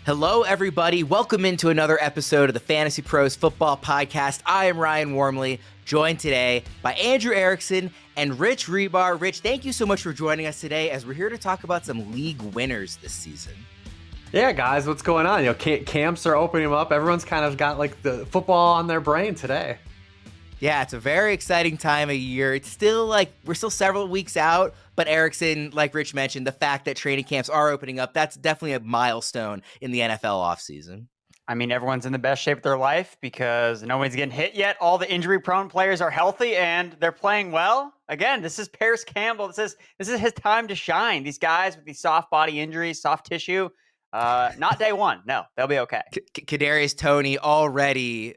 Hello, everybody. Welcome into another episode of the Fantasy Pros Football Podcast. I am Ryan Wormley, joined today by Andrew Erickson and Rich Rebar. Rich, thank you so much for joining us today as we're here to talk about some league winners this season. Yeah, guys, what's going on? Camps are opening up. Everyone's kind of got like the football on their brain today. Yeah, it's a very exciting time of year. It's still we're still several weeks out, but Erickson, like Rich mentioned, the fact that training camps are opening up, that's definitely a milestone in the NFL offseason. I mean, everyone's in the best shape of their life because nobody's getting hit yet. All the injury-prone players are healthy and they're playing well. Again, this is Paris Campbell. This is his time to shine. These guys with these soft body injuries, soft tissue, not day one. No, they'll be okay. Kadarius Toney already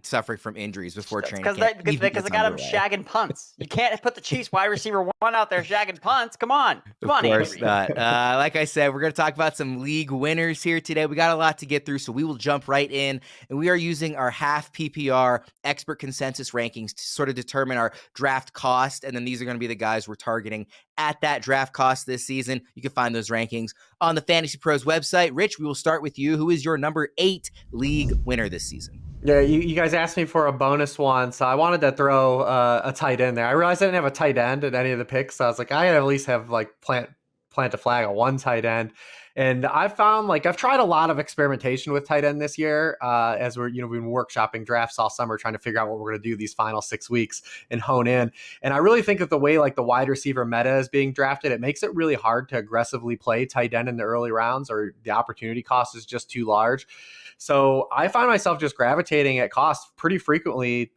suffering from injuries before training camp. Because they got him shagging punts. You can't put the Chiefs wide receiver one out there shagging punts. Come on. Of course not. Like I said, we're going to talk about some league winners here today. We got a lot to get through, so we will jump right in. And we are using our half PPR expert consensus rankings to sort of determine our draft cost. And then these are going to be the guys we're targeting at that draft cost this season. You can find those rankings on the Fantasy Pros website. Rich, we will start with you. Who is your number 8 league winner this season? Yeah, you guys asked me for a bonus one, so I wanted to throw a tight end there. I realized I didn't have a tight end at any of the picks, so I was like, I gotta at least have plant a flag on one tight end. And I found I've tried a lot of experimentation with tight end this year as we've been workshopping drafts all summer, trying to figure out what we're going to do these final 6 weeks and hone in. And I really think that the way the wide receiver meta is being drafted, it makes it really hard to aggressively play tight end in the early rounds, or the opportunity cost is just too large. So I find myself just gravitating at cost pretty frequently,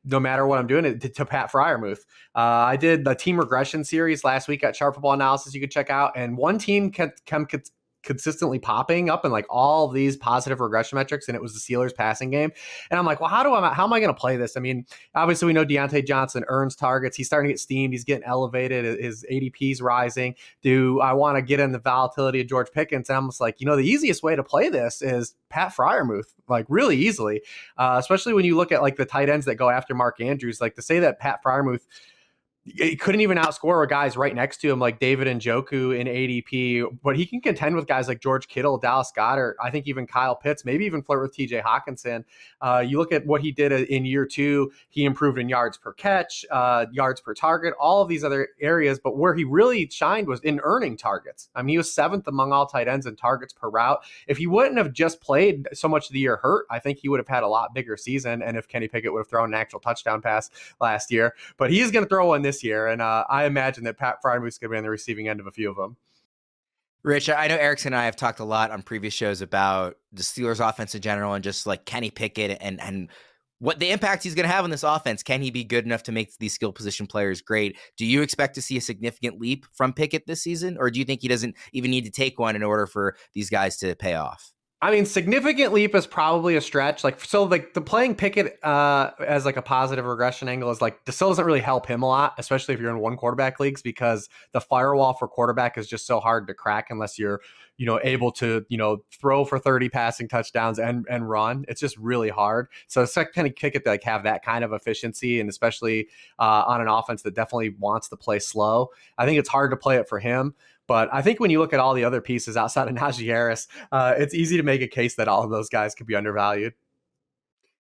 no matter what I'm doing, to Pat Freiermuth. I did the team regression series last week at Sharp Football Analysis you could check out, and one team kept consistently popping up in all these positive regression metrics, and it was the Steelers passing game. And I'm like, well, how am I going to play this? I mean, obviously we know Deontay Johnson earns targets. He's starting to get steamed. He's getting elevated. His ADP's rising. Do I want to get in the volatility of George Pickens? And I'm just like, the easiest way to play this is Pat Freiermuth, really easily, especially when you look at the tight ends that go after Mark Andrews. To say that Pat Freiermuth couldn't even outscore guys right next to him like David Njoku in ADP, but he can contend with guys like George Kittle, Dallas Goedert, I think even Kyle Pitts, maybe even flirt with TJ Hawkinson. You look at what he did in year 2, he improved in yards per catch, yards per target, all of these other areas, but where he really shined was in earning targets. I mean, he was 7th among all tight ends in targets per route. If he wouldn't have just played so much of the year hurt, I think he would have had a lot bigger season, and if Kenny Pickett would have thrown an actual touchdown pass last year. But he's going to throw one this year, and I imagine that Pat Freiermuth is going to be on the receiving end of a few of them. Rich, I know Erickson and I have talked a lot on previous shows about the Steelers offense in general and just Kenny Pickett and what the impact he's going to have on this offense. Can he be good enough to make these skill position players great? Do you expect to see a significant leap from Pickett this season, or do you think he doesn't even need to take one in order for these guys to pay off? I mean, significant leap is probably a stretch. The playing Pickett as a positive regression angle is still doesn't really help him a lot, especially if you're in one quarterback leagues, because the firewall for quarterback is just so hard to crack unless you're, able to, throw for 30 passing touchdowns and run. It's just really hard. So it's kind of Pickett to have that kind of efficiency, and especially on an offense that definitely wants to play slow. I think it's hard to play it for him. But I think when you look at all the other pieces outside of Najee Harris, it's easy to make a case that all of those guys could be undervalued.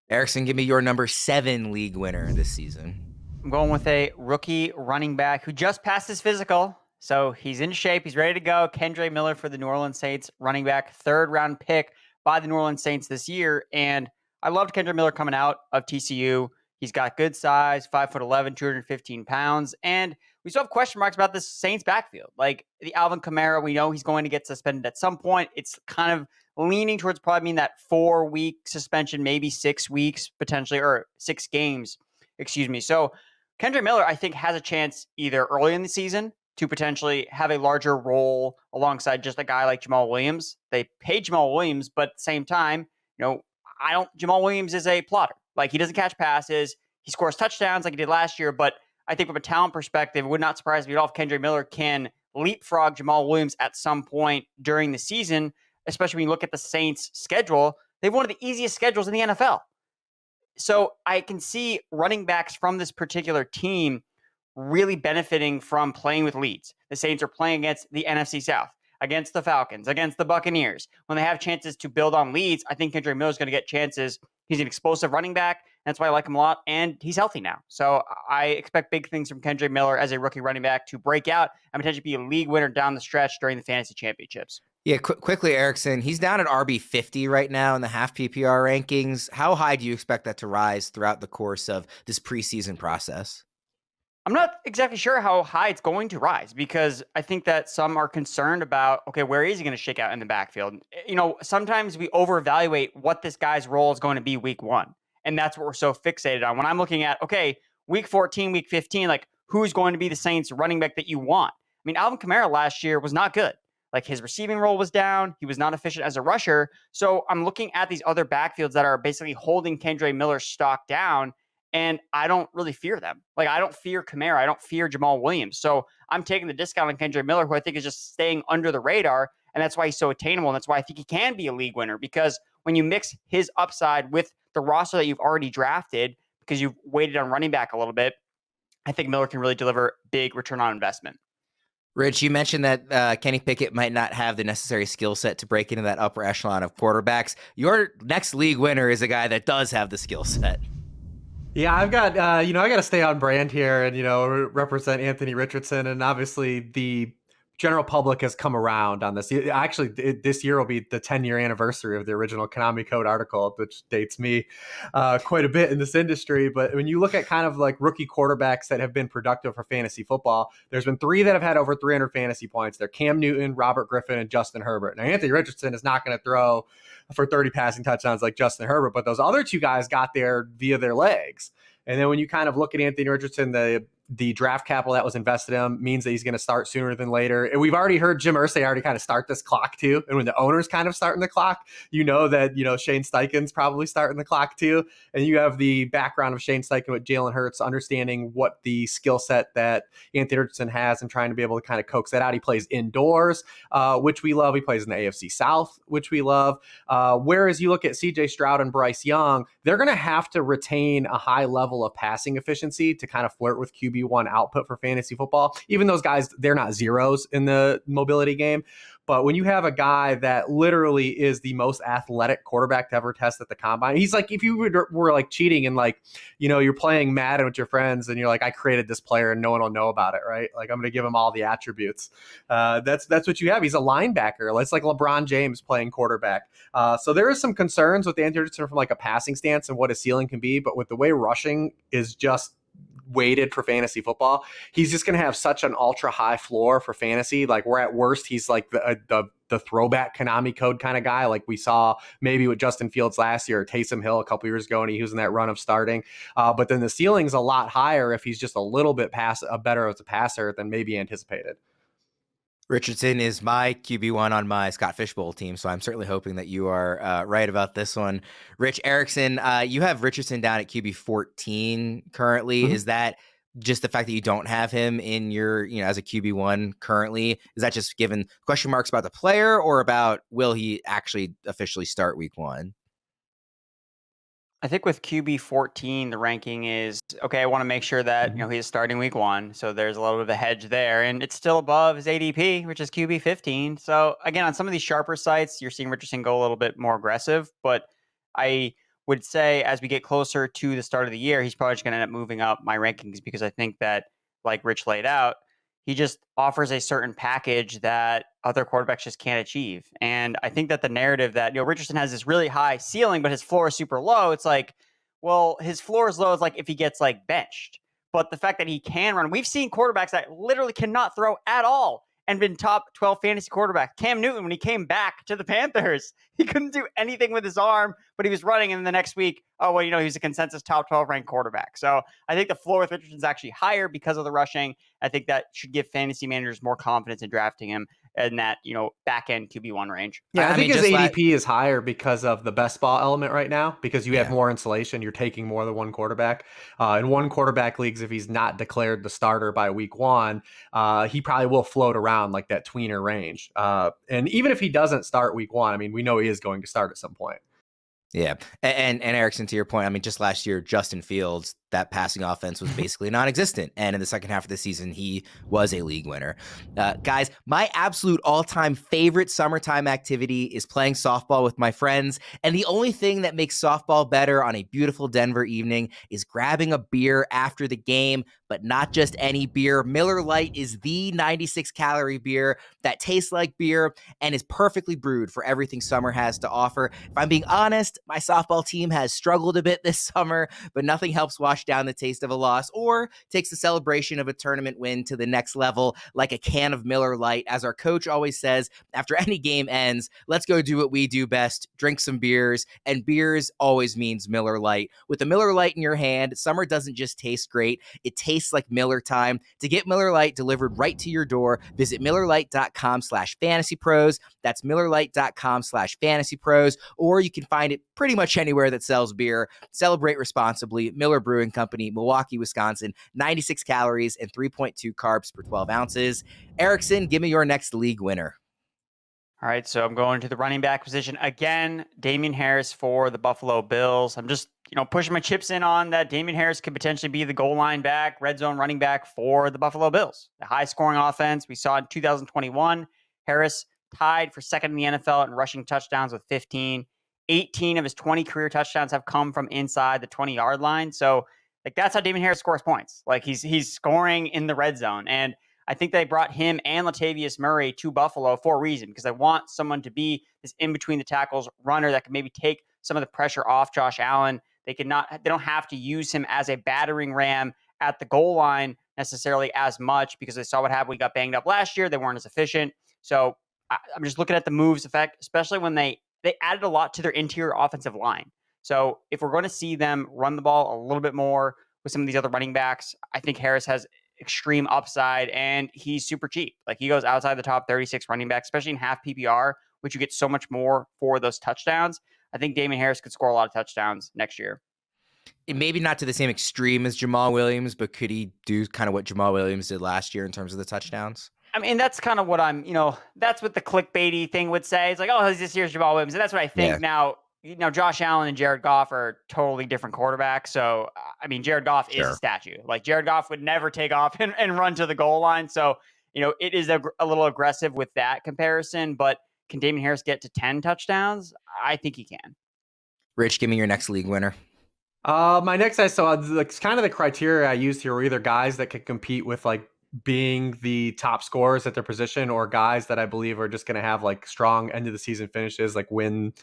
Erickson, give me your number 7 league winner this season. I'm going with a rookie running back who just passed his physical. So he's in shape. He's ready to go. Kendre Miller for the New Orleans Saints, running back, 3rd round pick by the New Orleans Saints this year. And I loved Kendre Miller coming out of TCU. He's got good size, 5'11", 215 pounds. And we still have question marks about this Saints backfield. The Alvin Kamara, we know he's going to get suspended at some point. It's kind of leaning towards probably being that 4-week suspension, maybe 6 weeks potentially, or 6 games, excuse me. So Kendre Miller, I think, has a chance either early in the season to potentially have a larger role alongside just a guy like Jamal Williams. They paid Jamal Williams, but at the same time, Jamal Williams is a plotter. He doesn't catch passes. He scores touchdowns like he did last year, but I think from a talent perspective, it would not surprise me at all if Kendre Miller can leapfrog Jamal Williams at some point during the season, especially when you look at the Saints' schedule. They have one of the easiest schedules in the NFL. So I can see running backs from this particular team really benefiting from playing with leads. The Saints are playing against the NFC South. against the Falcons, against the Buccaneers, when they have chances to build on leads, I think Kendre Miller is going to get chances. He's an explosive running back. That's why I like him a lot, and he's healthy now. So I expect big things from Kendre Miller as a rookie running back to break out and potentially be a league winner down the stretch during the fantasy championships. Yeah, quickly, Erickson. He's down at RB 50 right now in the half PPR rankings. How high do you expect that to rise throughout the course of this preseason process? I'm not exactly sure how high it's going to rise because I think that some are concerned about, okay, where is he going to shake out in the backfield? Sometimes we overevaluate what this guy's role is going to be week 1. And that's what we're so fixated on. When I'm looking at, okay, week 14, week 15, like who's going to be the Saints running back that you want? I mean, Alvin Kamara last year was not good. Like his receiving role was down. He was not efficient as a rusher. So I'm looking at these other backfields that are basically holding Kendre Miller's stock down. And I don't really fear them. Like, I don't fear Kamara. I don't fear Jamal Williams. So I'm taking the discount on Kendre Miller, who I think is just staying under the radar. And that's why he's so attainable. And that's why I think he can be a league winner. Because when you mix his upside with the roster that you've already drafted, because you've waited on running back a little bit, I think Miller can really deliver big return on investment. Rich, you mentioned that Kenny Pickett might not have the necessary skill set to break into that upper echelon of quarterbacks. Your next league winner is a guy that does have the skill set. Yeah, I've got, I got to stay on brand here and, represent Anthony Richardson. And obviously the general public has come around on this. Actually, this year will be the 10-year anniversary of the original Konami Code article, which dates me quite a bit in this industry. But when you look at kind of like rookie quarterbacks that have been productive for fantasy football, there's been 3 that have had over 300 fantasy points. They're Cam Newton, Robert Griffin, and Justin Herbert. Now, Anthony Richardson is not going to throw for 30 passing touchdowns like Justin Herbert, but those other 2 guys got there via their legs. And then when you kind of look at Anthony Richardson, the draft capital that was invested in him means that he's going to start sooner than later. And we've already heard Jim Irsay already kind of start this clock too. And when the owner's kind of starting the clock, that, Shane Steichen's probably starting the clock too. And you have the background of Shane Steichen with Jalen Hurts, understanding what the skill set that Anthony Richardson has and trying to be able to kind of coax that out. He plays indoors, which we love. He plays in the AFC South, which we love. Whereas you look at CJ Stroud and Bryce Young, they're going to have to retain a high level of passing efficiency to kind of flirt with QB1 output for fantasy football. Even those guys, they're not zeros in the mobility game. But when you have a guy that literally is the most athletic quarterback to ever test at the combine, he's like, if you were like cheating and like, you're playing Madden with your friends and you're like, I created this player and no one will know about it, right? Like, I'm going to give him all the attributes. That's what you have. He's a linebacker. It's like LeBron James playing quarterback. So there is some concerns with Anthony Richardson from like a passing stance and what his ceiling can be. But with the way rushing is just weighted for fantasy football, he's just going to have such an ultra high floor for fantasy. Like, where at worst he's like the throwback Konami Code kind of guy, like we saw maybe with Justin Fields last year or Taysom Hill a couple years ago, and he was in that run of starting. But then the ceiling's a lot higher if he's just a little bit better as a passer than maybe anticipated. Richardson is my QB1 on my Scott Fishbowl team, so I'm certainly hoping that you are right about this one. Rich Erickson, you have Richardson down at QB 14 currently. Mm-hmm. Is that just the fact that you don't have him in your, as a QB1 currently? Is that just given question marks about the player or about will he actually officially start week 1? I think with QB 14, the ranking is, okay, I want to make sure that, he's starting week 1. So there's a little bit of a hedge there. And it's still above his ADP, which is QB 15. So again, on some of these sharper sites, you're seeing Richardson go a little bit more aggressive. But I would say as we get closer to the start of the year, he's probably just going to end up moving up my rankings because I think that, like Rich laid out, he just offers a certain package that other quarterbacks just can't achieve. And I think that the narrative that, Richardson has this really high ceiling, but his floor is super low. It's like, well, his floor is low is like if he gets like benched. But the fact that he can run, we've seen quarterbacks that literally cannot throw at all and been top 12 fantasy quarterback. Cam Newton, when he came back to the Panthers, he couldn't do anything with his arm, but he was running. And the next week, he was a consensus top 12 ranked quarterback. So I think the floor with Richardson is actually higher because of the rushing. I think that should give fantasy managers more confidence in drafting him in that, back end QB1 range. Yeah, I think his ADP is higher because of the best ball element right now, because you have more insulation. You're taking more than one quarterback. In one quarterback leagues, if he's not declared the starter by week 1, he probably will float around like that tweener range. And even if he doesn't start week 1, we know he is going to start at some point. Yeah. And Erickson, to your point, just last year, Justin Fields that passing offense was basically non-existent. And in the second half of the season, he was a league winner. Guys, my absolute all-time favorite summertime activity is playing softball with my friends. And the only thing that makes softball better on a beautiful Denver evening is grabbing a beer after the game, but not just any beer. Miller Lite is the 96-calorie beer that tastes like beer and is perfectly brewed for everything summer has to offer. If I'm being honest, my softball team has struggled a bit this summer, but nothing helps wash down the taste of a loss or takes the celebration of a tournament win to the next level like a can of Miller Lite. As our coach always says, after any game ends, let's go do what we do best, drink some beers, and beers always means Miller Lite. With a Miller Lite in your hand, summer doesn't just taste great, it tastes like Miller time. To get Miller Lite delivered right to your door, visit MillerLite.com/FantasyPros. That's MillerLite.com/FantasyPros, or you can find it pretty much anywhere that sells beer. Celebrate responsibly. Miller Brewing Company, Milwaukee, Wisconsin. 96 calories and 3.2 carbs per 12 ounces. Erickson, give me your next league winner. All right, so I'm going to the running back position again. Damien Harris for the Buffalo Bills. I'm just, pushing my chips in on that. Damien Harris could potentially be the goal line back, red zone running back for the Buffalo Bills. The high scoring offense we saw in 2021. Harris tied for second in the NFL in rushing touchdowns with 15. 18 of his 20 career touchdowns have come from inside the 20-yard line. So, that's how Damien Harris scores points. He's scoring in the red zone. And I think they brought him and Latavius Murray to Buffalo for a reason, because they want someone to be this in between the tackles runner that can maybe take some of the pressure off Josh Allen. They don't have to use him as a battering ram at the goal line necessarily as much, because they saw what happened when he got banged up last year. They weren't as efficient. So I'm just looking at the moves effect, especially when they added a lot to their interior offensive line. So if we're going to see them run the ball a little bit more with some of these other running backs, I think Harris has extreme upside, and he's super cheap. He goes outside the top 36 running backs, especially in half PPR, which you get so much more for those touchdowns. I think Damien Harris could score a lot of touchdowns next year. Maybe not to the same extreme as Jamal Williams, but could he do kind of what Jamal Williams did last year in terms of the touchdowns? I mean, that's kind of what that's what the clickbaity thing would say. It's like, oh, this year's Jamal Williams. And that's what I think. Yeah. Now, Josh Allen and Jared Goff are totally different quarterbacks. So, I mean, Jared Goff is a statue. Jared Goff would never take off and run to the goal line. So, it is a little aggressive with that comparison. But can Damien Harris get to 10 touchdowns? I think he can. Rich, give me your next league winner. My next guy, so kind of the criteria I used here were either guys that could compete with being the top scorers at their position, or guys that I believe are just going to have strong end of the season finishes, when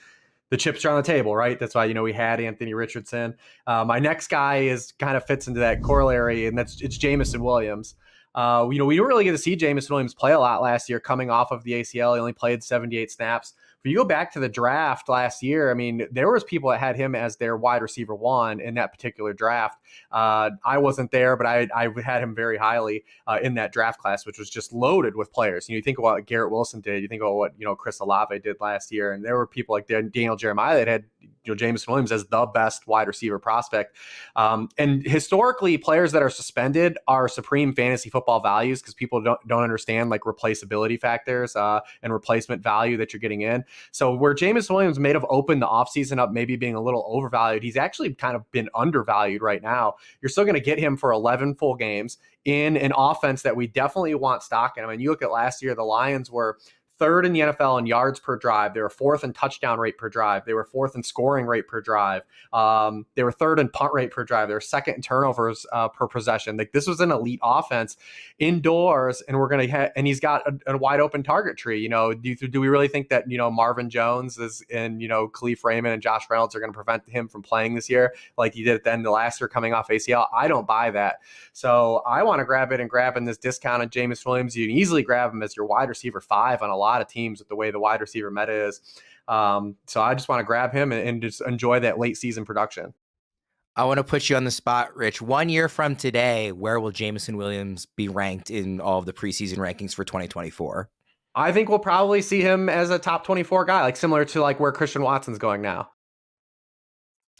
the chips are on the table, right? That's why, we had Anthony Richardson. My next guy kind of fits into that corollary, and it's Jameson Williams. We didn't really get to see Jameson Williams play a lot last year coming off of the ACL. He only played 78 snaps. If you go back to the draft last year, I mean, there was people that had him as their wide receiver one in that particular draft. I wasn't there, but I had him very highly in that draft class, which was just loaded with players. You think about what Garrett Wilson did. You think about what Chris Olave did last year, and there were people like Daniel Jeremiah that had Jameson Williams as the best wide receiver prospect. And historically, players that are suspended are supreme fantasy football values, because people don't understand replaceability factors and replacement value that you're getting in. So where Jameson Williams may have opened the offseason up maybe being a little overvalued, he's actually kind of been undervalued right now. You're still going to get him for 11 full games in an offense that we definitely want stock in. I mean, you look at last year, the Lions were third in the NFL in yards per drive. They were fourth in touchdown rate per drive. They were fourth in scoring rate per drive. They were third in punt rate per drive. They were second in turnovers per possession. This was an elite offense indoors, and and he's got a wide open target tree. Do we really think that Marvin Jones and Khalif Raymond and Josh Reynolds are going to prevent him from playing this year like he did at the end of last year coming off ACL? I don't buy that. So I want to grab in this discounted Jameson Williams. You can easily grab him as your wide receiver 5 on a lot of teams with the way the wide receiver meta is. So I just want to grab him and just enjoy that late season production. I want to put you on the spot, Rich. 1 year from today, where will Jameson Williams be ranked in all of the preseason rankings for 2024? I think we'll probably see him as a top 24 guy, similar to where Christian Watson's going now.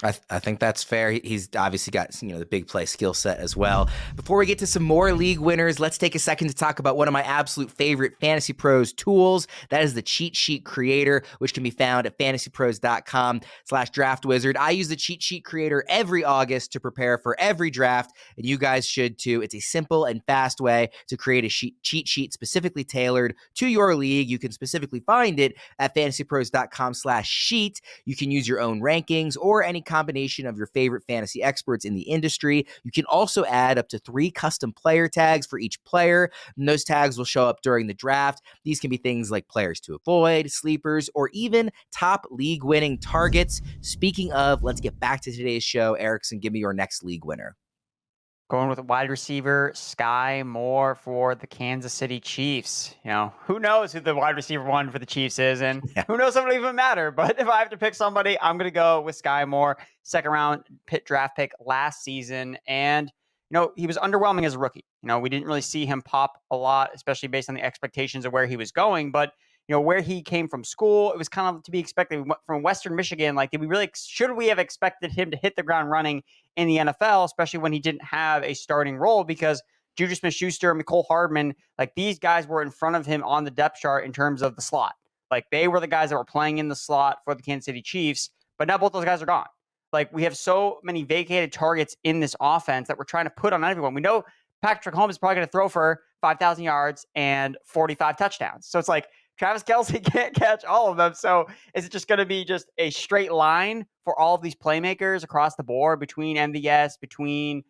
I think that's fair. He's obviously got the big play skill set as well. Before we get to some more league winners, let's take a second to talk about one of my absolute favorite Fantasy Pros tools. That is the Cheat Sheet Creator, which can be found at fantasypros.com/draftwizard. I use the Cheat Sheet Creator every August to prepare for every draft, and you guys should too. It's a simple and fast way to create a cheat sheet specifically tailored to your league. You can specifically find it at fantasypros.com/sheet. You can use your own rankings or any combination of your favorite fantasy experts in the industry. You can also add up to 3 custom player tags for each player, and those tags will show up during the draft. These can be things like players to avoid, sleepers, or even top league winning targets. Speaking of, let's get back to today's show. Erickson, give me your next league winner. Going with wide receiver Skyy Moore for the Kansas City Chiefs. Who knows who the wide receiver one for the Chiefs is, and who knows if it'll even matter. But if I have to pick somebody, I'm going to go with Skyy Moore, second round draft pick last season. And, he was underwhelming as a rookie. We didn't really see him pop a lot, especially based on the expectations of where he was going. But, where he came from school, it was kind of to be expected. From Western Michigan, should we have expected him to hit the ground running in the NFL, especially when he didn't have a starting role? Because Juju Smith-Schuster, Mecole Hardman, these guys were in front of him on the depth chart in terms of the slot. They were the guys that were playing in the slot for the Kansas City Chiefs, but now both those guys are gone. We have so many vacated targets in this offense that we're trying to put on everyone. We know Patrick Mahomes is probably going to throw for 5,000 yards and 45 touchdowns. So it's Travis Kelce can't catch all of them. So is it just going to be just a straight line for all of these playmakers across the board between MVS, between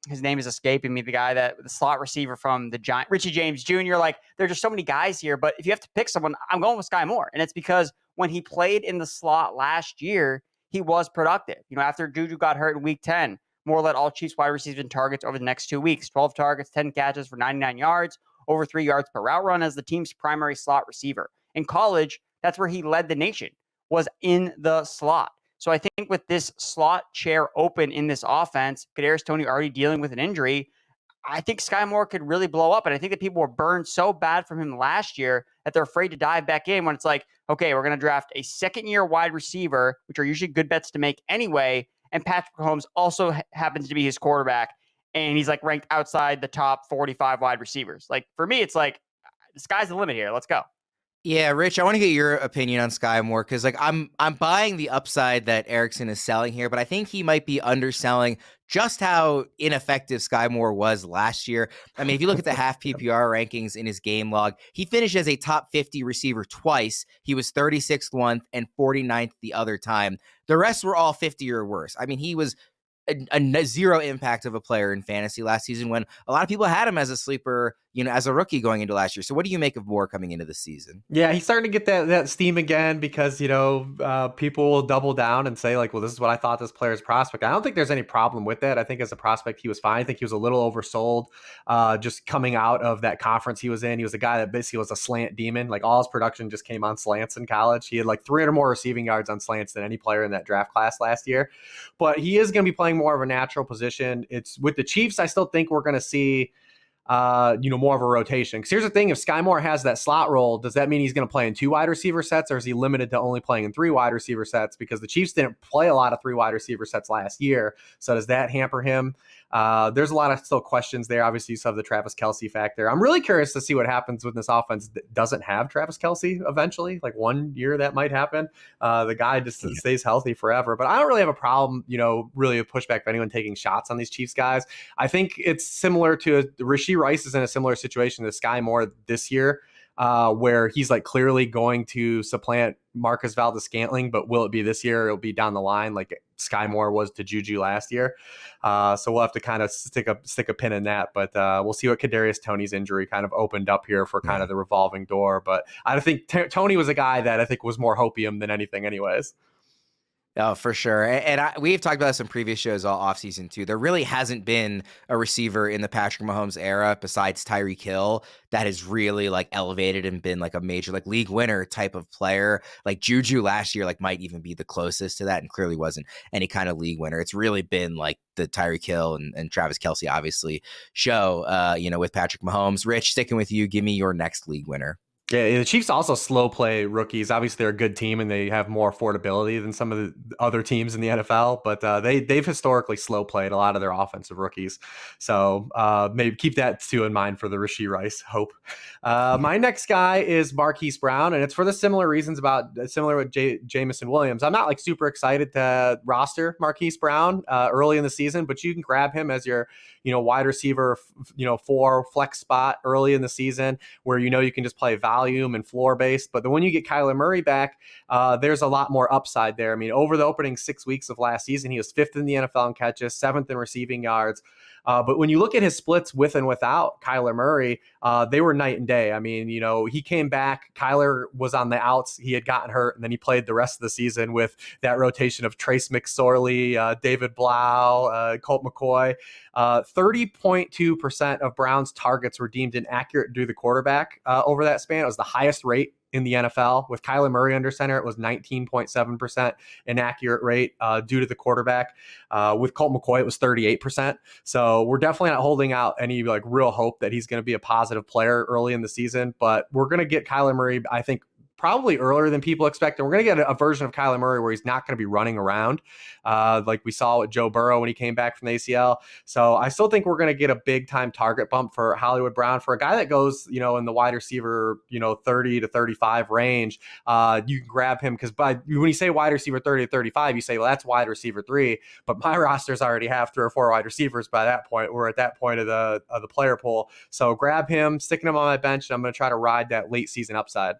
his name is escaping me, the slot receiver from the Giants, Richie James Jr. There are just so many guys here. But if you have to pick someone, I'm going with Skyy Moore. And it's because when he played in the slot last year, he was productive. After Juju got hurt in week 10, Moore led all Chiefs wide receivers in targets over the next 2 weeks. 12 targets, 10 catches for 99 yards. Over 3 yards per route run as the team's primary slot receiver. In college, that's where he led the nation, was in the slot. So I think with this slot chair open in this offense, Kadarius Toney already dealing with an injury, I think Skyy Moore could really blow up. And I think that people were burned so bad from him last year that they're afraid to dive back in when it's okay, we're going to draft a second-year wide receiver, which are usually good bets to make anyway, and Patrick Mahomes also happens to be his quarterback. And he's ranked outside the top 45 wide receivers. For me, it's the sky's the limit here. Let's go. Yeah, Rich, I want to get your opinion on Skyy Moore because I'm buying the upside that Erickson is selling here, but I think he might be underselling just how ineffective Skyy Moore was last year. I mean, if you look at the half PPR rankings in his game log, he finished as a top 50 receiver twice. He was 36th once and 49th the other time. The rest were all 50 or worse. I mean, he was a zero impact of a player in fantasy last season when a lot of people had him as a sleeper, as a rookie going into last year. So what do you make of Moore coming into the season? Yeah, he's starting to get that steam again because, people will double down and say well, this is what I thought this player's prospect. I don't think there's any problem with that. I think as a prospect, he was fine. I think he was a little oversold just coming out of that conference he was in. He was a guy that basically was a slant demon. All his production just came on slants in college. He had 300 more receiving yards on slants than any player in that draft class last year. But he is going to be playing more of a natural position. It's with the Chiefs, I still think we're going to see more of a rotation. Because here's the thing, if Skyy Moore has that slot role, does that mean he's going to play in 2 wide receiver sets, or is he limited to only playing in 3 wide receiver sets? Because the Chiefs didn't play a lot of 3 wide receiver sets last year. So does that hamper him? There's a lot of still questions there. Obviously, you still have the Travis Kelce factor. I'm really curious to see what happens when this offense doesn't have Travis Kelce eventually. 1 year that might happen. The guy just stays healthy forever. But I don't really have a problem, really a pushback of anyone taking shots on these Chiefs guys. I think it's similar to Rashee Rice is in a similar situation to Skyy Moore this year, where he's clearly going to supplant Marcus Valdes-Scantling, but will it be this year? It'll be down the line like Skyy Moore was to Juju last year. So we'll have to kind of stick a pin in that, but we'll see what Kadarius Toney's injury kind of opened up here for kind of the revolving door. But I think Toney was a guy that I think was more hopium than anything anyways. Oh, for sure. And we've talked about this in previous shows all offseason too. There really hasn't been a receiver in the Patrick Mahomes era besides Tyreek Hill that has really elevated and been a major league winner type of player. Juju last year might even be the closest to that and clearly wasn't any kind of league winner. It's really been the Tyreek Hill and Travis Kelce obviously show, with Patrick Mahomes. Rich, sticking with you, give me your next league winner. Yeah, the Chiefs also slow play rookies. Obviously, they're a good team and they have more affordability than some of the other teams in the NFL. But they've historically slow played a lot of their offensive rookies. So maybe keep that too in mind for the Rashee Rice hope. My next guy is Marquise Brown, and it's for the similar reasons similar with Jameson Williams. I'm not like super excited to roster Marquise Brown early in the season, but you can grab him as your wide receiver 4 flex spot early in the season, where you can just play volume and floor based. But when you get Kyler Murray back, there's a lot more upside there. I mean, over the opening 6 weeks of last season, he was 5th in the NFL in catches, 7th in receiving yards. But when you look at his splits with and without Kyler Murray, they were night and day. I mean, he came back. Kyler was on the outs. He had gotten hurt, and then he played the rest of the season with that rotation of Trace McSorley, David Blau, Colt McCoy. 30.2% of Brown's targets were deemed inaccurate due to the quarterback over that span. It was the highest rate in the NFL. With Kyler Murray under center, it was 19.7% inaccurate rate due to the quarterback. With Colt McCoy, it was 38%. So we're definitely not holding out any like real hope that he's going to be a positive player early in the season, but we're going to get Kyler Murray, I think, probably earlier than people expect. And we're going to get a version of Kyler Murray where he's not going to be running around like we saw with Joe Burrow when he came back from the ACL. So I still think we're going to get a big time target bump for Hollywood Brown. For a guy that goes, in the wide receiver, 30 to 35 range, you can grab him because when you say wide receiver 30 to 35, you say, well, that's wide receiver 3. But my rosters already have 3 or 4 wide receivers by that point. We're at that point of the player pool. So grab him, sticking him on my bench, and I'm going to try to ride that late season upside.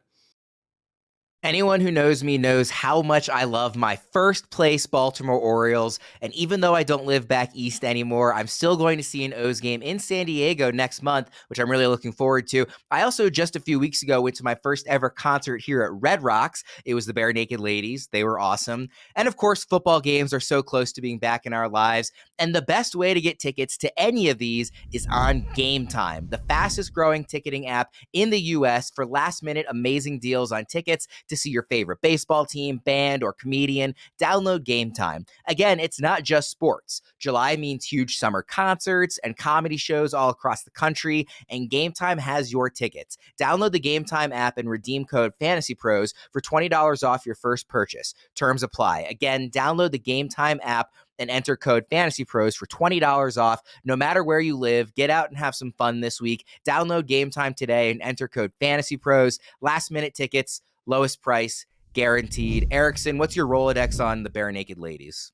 Anyone who knows me knows how much I love my first place Baltimore Orioles. And even though I don't live back east anymore, I'm still going to see an O's game in San Diego next month, which I'm really looking forward to. I also just a few weeks ago went to my first ever concert here at Red Rocks. It was the Bare Naked Ladies. They were awesome. And of course, football games are so close to being back in our lives. And the best way to get tickets to any of these is on Game Time, the fastest growing ticketing app in the US for last minute amazing deals on tickets to see your favorite baseball team, band, or comedian. Download Game Time. Again, it's not just sports. July means huge summer concerts and comedy shows all across the country, and Game Time has your tickets. Download the Game Time app and redeem code FantasyPros for $20 off your first purchase. Terms apply. Again, download the Game Time app and enter code FantasyPros for $20 off. No matter where you live, get out and have some fun this week. Download Game Time today and enter code FantasyPros. Last minute tickets, lowest price, guaranteed. Erickson, what's your Rolodex on the Bare Naked Ladies?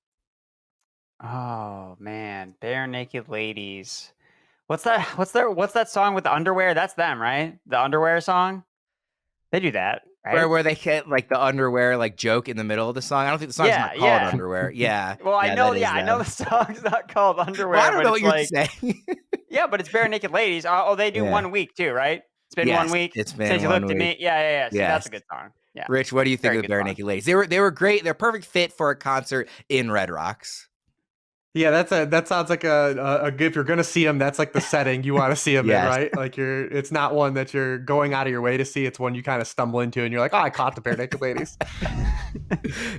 Oh man, Bare Naked Ladies. What's that song with the underwear? That's them, right? The underwear song. They do that, right? Where they hit like the underwear like joke in the middle of the song. I don't think the song's not called Underwear. Yeah. Well, I know the song's not called Underwear. Well, I don't know what you're saying. Yeah, but it's Bare Naked Ladies. Oh, they do 1 week too, right? It's been 1 week. It's been since you 1 looked week. at me. Yeah. So yes. That's a good song. Yeah. Rich, what do you think of the Bare Naked Ladies? They were great. They're a perfect fit for a concert in Red Rocks. Yeah, that sounds like a good. If you're gonna see them, that's like the setting you want to see them in, right? Like it's not one that you're going out of your way to see. It's one you kind of stumble into, and you're like, oh, I caught the Bare Naked Ladies.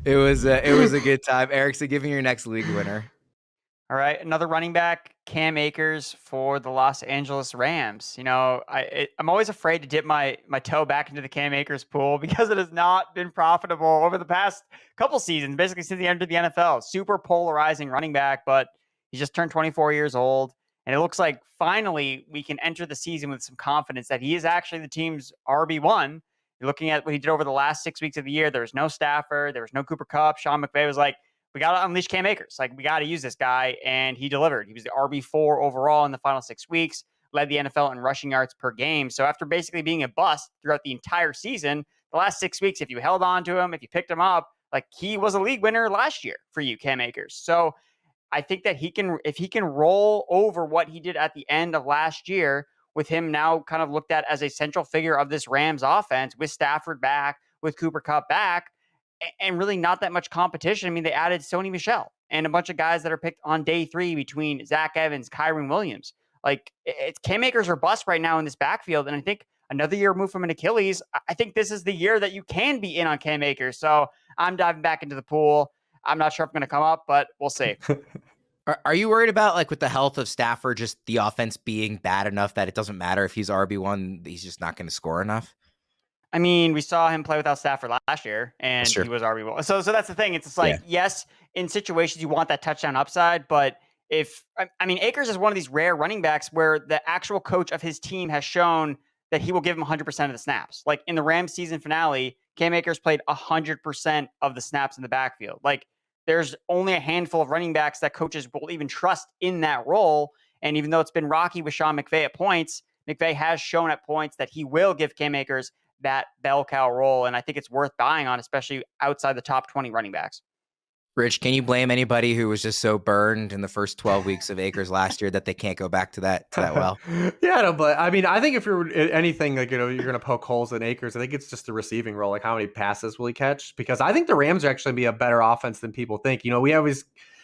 It was a good time. Erickson, give me your next league winner. All right, another running back, Cam Akers for the Los Angeles Rams. I'm always afraid to dip my toe back into the Cam Akers pool because it has not been profitable over the past couple seasons, basically since the end of the NFL. Super polarizing running back, but he just turned 24 years old, and it looks like finally we can enter the season with some confidence that he is actually the team's RB1. You're looking at what he did over the last 6 weeks of the year. There was no Stafford, there was no Cooper Kupp. Sean McVay was like, we got to unleash Cam Akers. Like, we got to use this guy. And he delivered. He was the RB4 overall in the final 6 weeks, led the NFL in rushing yards per game. So after basically being a bust throughout the entire season, the last 6 weeks, if you held on to him, if you picked him up, like, he was a league winner last year for you, Cam Akers. So I think that if he can roll over what he did at the end of last year, with him now kind of looked at as a central figure of this Rams offense, with Stafford back, with Cooper Kupp back, and really not that much competition. I mean, they added Sony Michel and a bunch of guys that are picked on day 3 between Zach Evans, Kyren Williams. Like, it's Cam Akers or bust right now in this backfield. And I think another year removed from an Achilles, I think this is the year that you can be in on Cam Akers. So I'm diving back into the pool. I'm not sure if I'm going to come up, but we'll see. Are you worried about, like, with the health of Stafford, just the offense being bad enough that it doesn't matter if he's RB1, he's just not going to score enough? I mean, we saw him play without Stafford last year, and That's true. he was RB1. So that's the thing. It's just like, Yeah. yes, in situations you want that touchdown upside, but I mean, Akers is one of these rare running backs where the actual coach of his team has shown that he will give him 100% of the snaps. Like in the Rams season finale, Cam Akers played 100% of the snaps in the backfield. Like there's only a handful of running backs that coaches will even trust in that role. And even though it's been rocky with Sean McVay at points, McVay has shown at points that he will give Cam Akers that bell cow role. And I think it's worth buying on, especially outside the top 20 running backs. Rich, can you blame anybody who was just so burned in the first 12 weeks of Akers last year that they can't go back to that well? Yeah, no, but I mean, I think if you're anything like, you're going to poke holes in Akers, I think it's just the receiving role. Like how many passes will he catch? Because I think the Rams are actually be a better offense than people think.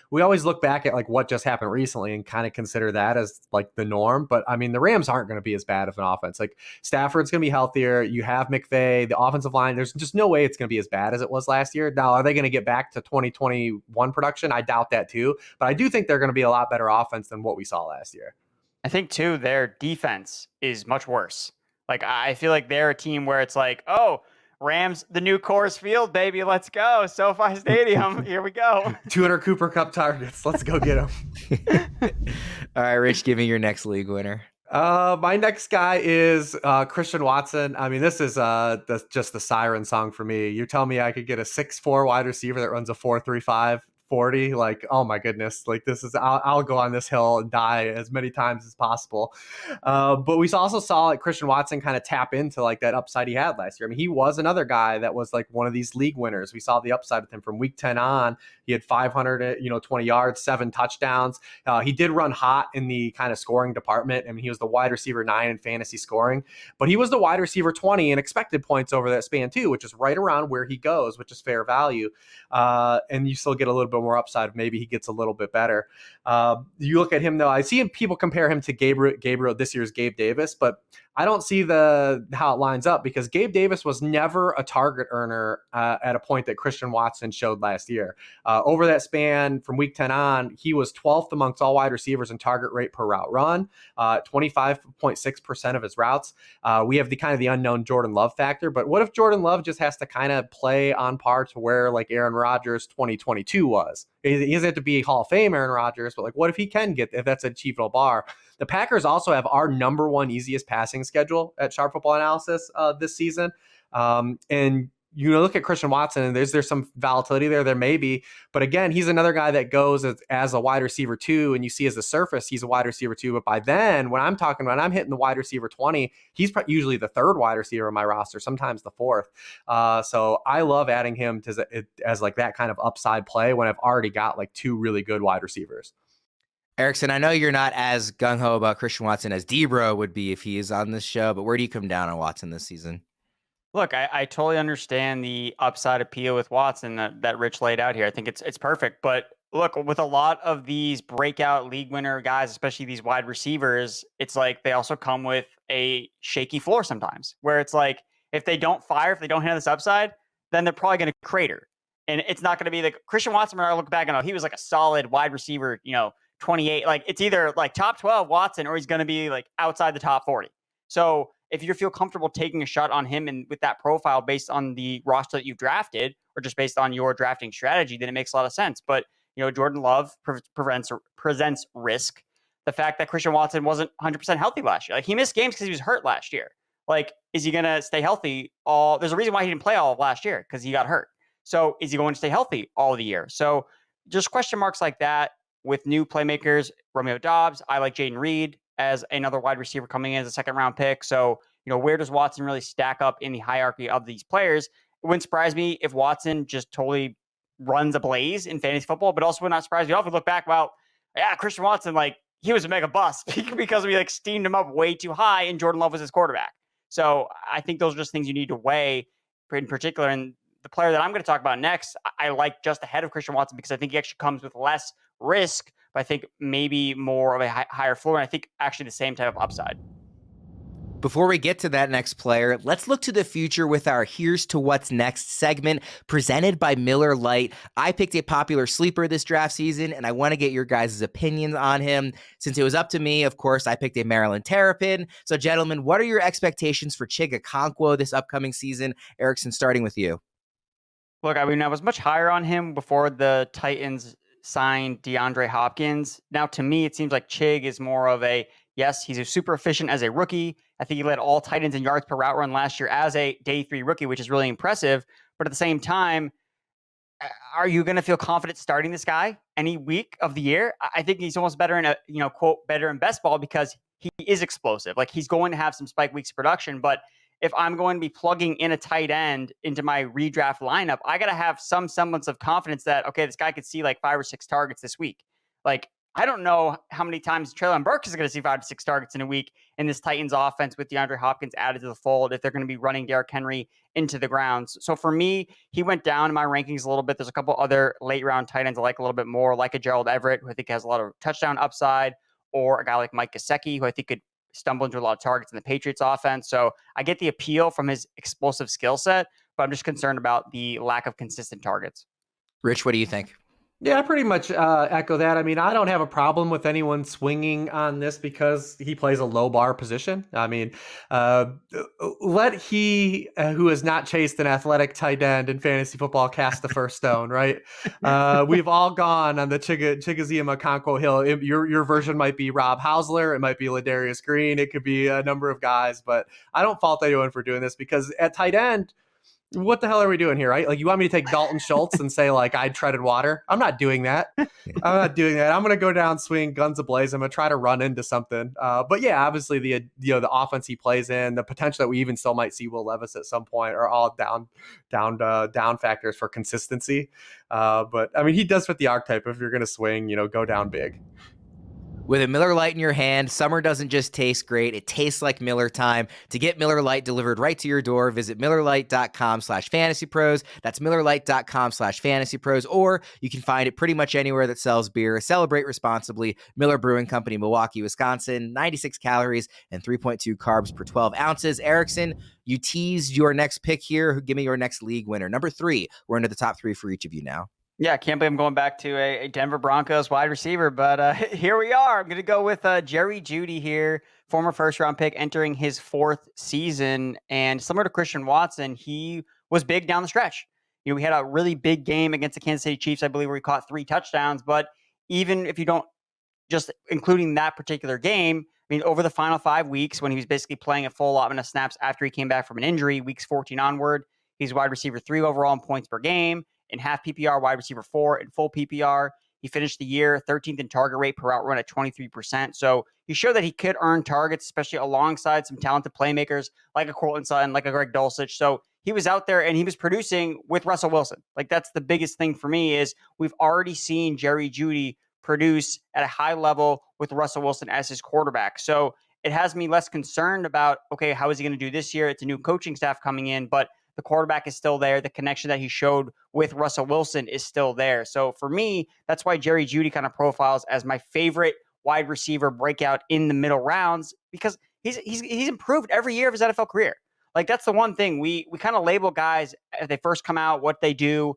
We always look back at like what just happened recently and kind of consider that as like the norm. But I mean, the Rams aren't going to be as bad of an offense. Like Stafford's going to be healthier. You have McVay, the offensive line. There's just no way it's going to be as bad as it was last year. Now, are they going to get back to 2021 production? I doubt that too. But I do think they're going to be a lot better offense than what we saw last year. I think too, their defense is much worse. Like I feel like they're a team where it's like, oh, Rams, the new Coors Field, baby, let's go. SoFi Stadium, here we go. 200 Cooper Cup targets. Let's go get them. All right, Rich, give me your next league winner. My next guy is Christian Watson. I mean, this is just the siren song for me. You tell me I could get a 6'4" wide receiver that runs a 4.35 40, like, oh my goodness, like this is, I'll go on this hill and die as many times as possible. But we also saw like Christian Watson kind of tap into like that upside he had last year. I mean, he was another guy that was like one of these league winners. We saw the upside with him from week 10 on. He had 520 yards, 7 touchdowns. He did run hot in the kind of scoring department. I mean, he was the wide receiver 9 in fantasy scoring, but he was the wide receiver 20 in expected points over that span too, which is right around where he goes, which is fair value. And you still get a little bit more upside. Maybe he gets a little bit better. You look at him though, I see people compare him to Gabriel this year's Gabe Davis, but I don't see how it lines up because Gabe Davis was never a target earner at a point that Christian Watson showed last year. Over that span from week 10 on, he was 12th amongst all wide receivers in target rate per route run, 25.6% of his routes. We have the unknown Jordan Love factor, but what if Jordan Love just has to kind of play on par to where like Aaron Rodgers 2022 was? He doesn't have to be Hall of Fame Aaron Rodgers, but like what if he can get, if that's an achievable bar? The Packers also have our number 1 easiest passing schedule at Sharp Football Analysis this season. And you look at Christian Watson and there's some volatility there. There may be, but again, he's another guy that goes as a wide receiver 2, and you see as the surface, he's a wide receiver 2. But by then, when I'm hitting the wide receiver 20, he's usually the 3rd wide receiver on my roster, sometimes the 4th. So I love adding him as like that kind of upside play when I've already got like 2 really good wide receivers. Erickson, I know you're not as gung-ho about Christian Watson as Debro would be if he is on this show, but where do you come down on Watson this season? Look, I totally understand the upside appeal with Watson that Rich laid out here. I think it's perfect. But look, with a lot of these breakout league winner guys, especially these wide receivers, it's like they also come with a shaky floor sometimes, where it's like if they don't hit this upside, then they're probably going to crater. And it's not going to be like Christian Watson, when I look back and he was like a solid wide receiver, 28. Like it's either like top 12 Watson or he's going to be like outside the top 40. So if you feel comfortable taking a shot on him and with that profile based on the roster that you've drafted or just based on your drafting strategy, then it makes a lot of sense. But, Jordan Love presents risk. The fact that Christian Watson wasn't 100% healthy last year. Like he missed games because he was hurt last year. Like, is he going to stay healthy there's a reason why he didn't play all of last year because he got hurt. So is he going to stay healthy all of the year? So just question marks like that with new playmakers, Romeo Doubs. I like Jaden Reed as another wide receiver coming in as a 2nd round pick. So, where does Watson really stack up in the hierarchy of these players? It wouldn't surprise me if Watson just totally runs a blaze in fantasy football, but also would not surprise me if we look back, Christian Watson, like he was a mega bust because we like steamed him up way too high and Jordan Love was his quarterback. So I think those are just things you need to weigh in particular. And the player that I'm going to talk about next, I like just ahead of Christian Watson because I think he actually comes with less risk, but I think maybe more of a higher floor. And I think actually the same type of upside. Before we get to that next player, let's look to the future with our Here's to What's Next segment presented by Miller Lite. I picked a popular sleeper this draft season, and I want to get your guys' opinions on him. Since it was up to me, of course, I picked a Maryland Terrapin. So, gentlemen, what are your expectations for Chigakonkwo this upcoming season? Erickson, starting with you. Look, I mean, I was much higher on him before the Titans signed DeAndre Hopkins. Now, to me, it seems like Chig is more of a, yes, he's a super efficient as a rookie. I think he led all tight ends in yards per route run last year as a day 3 rookie, which is really impressive. But at the same time, are you going to feel confident starting this guy any week of the year? I think he's almost better in a, quote, better in best ball because he is explosive. Like, he's going to have some spike weeks of production, but if I'm going to be plugging in a tight end into my redraft lineup, I got to have some semblance of confidence that, okay, this guy could see like 5 or 6 targets this week. Like, I don't know how many times Treylon Burks is going to see 5 to 6 targets in a week in this Titans offense with DeAndre Hopkins added to the fold if they're going to be running Derrick Henry into the grounds. So for me, he went down in my rankings a little bit. There's a couple other late round tight ends I like a little bit more, like a Gerald Everett, who I think has a lot of touchdown upside, or a guy like Mike Gesicki, who I think could stumble into a lot of targets in the Patriots offense. So I get the appeal from his explosive skill set, but I'm just concerned about the lack of consistent targets. Rich, what do you think? Yeah, I pretty much echo that. I mean, I don't have a problem with anyone swinging on this because he plays a low bar position. I mean, let he who has not chased an athletic tight end in fantasy football cast the first stone, right? We've all gone on the Chigoziem Okonkwo hill. Your version might be Rob Hausler. It might be Ladarius Green. It could be a number of guys, but I don't fault anyone for doing this because at tight end, what the hell are we doing here, right? Like, you want me to take Dalton Schultz and say, like, I treaded water? I'm not doing that. I'm not doing that. I'm going to go down, swing, guns ablaze. I'm going to try to run into something. But yeah, obviously the offense he plays in, the potential that we even still might see Will Levis at some point are all down factors for consistency. But I mean, he does fit the archetype. If you're going to swing, go down big. With a Miller Lite in your hand, summer doesn't just taste great, it tastes like Miller time. To get Miller Lite delivered right to your door, visit MillerLite.com/FantasyPros. That's MillerLite.com/FantasyPros, or you can find it pretty much anywhere that sells beer. Celebrate responsibly. Miller Brewing Company, Milwaukee, Wisconsin. 96 calories and 3.2 carbs per 12 ounces. Erickson, you teased your next pick here. Give me your next league winner. Number 3. We're into the top 3 for each of you now. Yeah, I can't believe I'm going back to a Denver Broncos wide receiver, but here we are. I'm going to go with Jerry Jeudy here, former first-round pick, entering his 4th season. And similar to Christian Watson, he was big down the stretch. We had a really big game against the Kansas City Chiefs, I believe, where he caught 3 touchdowns. But even if you don't, just including that particular game, I mean, over the final 5 weeks, when he was basically playing a full allotment of snaps after he came back from an injury, weeks 14 onward, he's wide receiver 3 overall in points per game. In half PPR, wide receiver 4. In full PPR, he finished the year 13th in target rate per route run at 23%. So he showed that he could earn targets, especially alongside some talented playmakers like a Courtland Sutton, like a Greg Dulcich. So he was out there and he was producing with Russell Wilson. Like, that's the biggest thing for me is we've already seen Jerry Jeudy produce at a high level with Russell Wilson as his quarterback. So it has me less concerned about, okay, how is he going to do this year? It's a new coaching staff coming in, but the quarterback is still there. The connection that he showed with Russell Wilson is still there. So for me, that's why Jerry Jeudy kind of profiles as my favorite wide receiver breakout in the middle rounds, because he's improved every year of his NFL career. Like, that's the one thing we kind of label guys as they first come out, what they do.